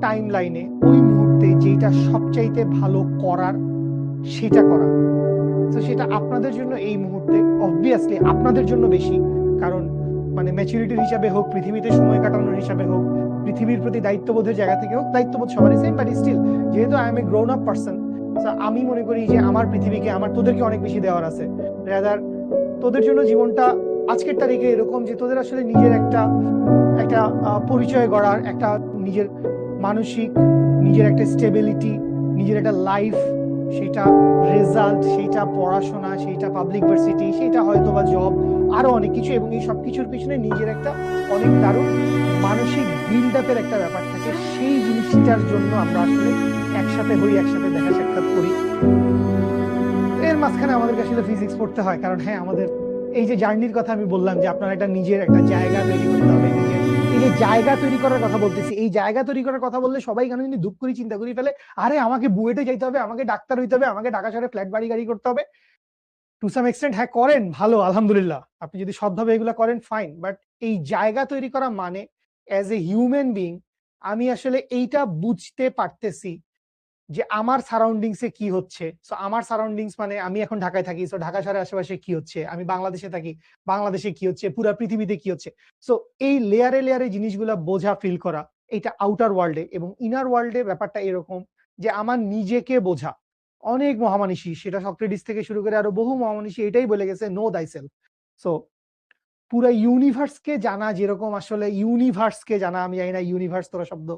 Time লাইনে ওই মুহূর্তে যেটা সবচাইতে ভালো করার সেটা করা। তো সেটা আপনাদের জন্য এই মুহূর্তে অবভিয়াসলি আপনাদের জন্য বেশি, কারণ মানে ম্যাচুরিটির হিসাবে হোক, পৃথিবীতে সময় কাটানোর হিসাবে হোক, পৃথিবীর প্রতি দায়িত্ববোধের জায়গা থেকে হোক, দায়িত্ববোধ সবারই সেম, বাট স্টিল যেহেতু I M A grown up person, আমি মনে করি যে আমার পৃথিবীকে আমার তোদেরকে অনেক বেশি দেওয়ার আছে। রাদার তোদের জন্য জীবনটা আজকের তারিখে এরকম যে তোদের আসলে নিজের একটা একটা পরিচয় গড়ার, একটা নিজের মানসিক, নিজের একটা স্টেবিলিটি, নিজের একটা লাইফ, সেটা রেজাল্ট, সেটা পড়াশোনা, সেটা পাবলিক ভার্সিটি, সেটা হয়তো বা জব, আরো অনেক কিছু, এবং এই সবকিছুর পিছনে নিজের একটা অনেক দারুণ মানসিক বিল্ড আপের একটা ব্যাপার থাকে। সেই জিনিসটার জন্য আমরা আসলে একসাথে হই, একসাথে দেখা সাক্ষাৎ করি। এর মাঝখানে আমাদেরকে আসলে ফিজিক্স পড়তে হয়, কারণ হ্যাঁ আমাদের এই যে জার্নির কথা আমি বললাম যে আপনার একটা নিজের একটা জায়গা তৈরি করতে হবে, নিজের এই যে জায়গা তৈরি করার কথা বলতেছি, এই জায়গা তৈরি করার কথা বললে সবাই কেন যদি দুঃখ করে চিন্তা করে ফেলে, আরে আমাকে বুয়েটে যাইতে হবে, আমাকে ডাক্তার হইতে হবে, আমাকে ঢাকা শহরে ফ্ল্যাট বাড়ি গাড়ি করতে হবে। টু সাম এক্সটেন্ট হ্যাঁ করেন, ভালো, আলহামদুলিল্লাহ, আপনি যদি সৎভাবে এগুলো করেন ফাইন, বাট এই জায়গা তৈরি করা মানে অ্যাজ এ হিউম্যান বিং আমি আসলে এইটা বুঝতে পারতেছি যে আমার সারাউন্ডিংসে কি হচ্ছে। সো আমার সারাউন্ডিংস মানে আমি এখন ঢাকায় থাকি, সো ঢাকা শহরের আশেপাশে কি হচ্ছে, আমি বাংলাদেশে থাকি, বাংলাদেশে কি হচ্ছে, পুরো পৃথিবীতে কি হচ্ছে। সো এই লেয়ারে লেয়ারে জিনিসগুলা বোঝা, ফিল করা, এটা আউটার ওয়ার্ল্ডে। এবং ইনার ওয়ার্ল্ডে ব্যাপারটা এরকম যে আমার নিজেকে বোঝা। অনেক মহামানুষী, সেটা সক্রেটিস থেকে শুরু করে আরো বহু মহামানুষী এটাই বলে গেছে, নো দাই সেলফ। সো পুরো ইউনিভার্সকে জানা, যেরকম আসলে ইউনিভার্সকে জানা, আমি জানি না ইউনিভার্স তোরা শব্দ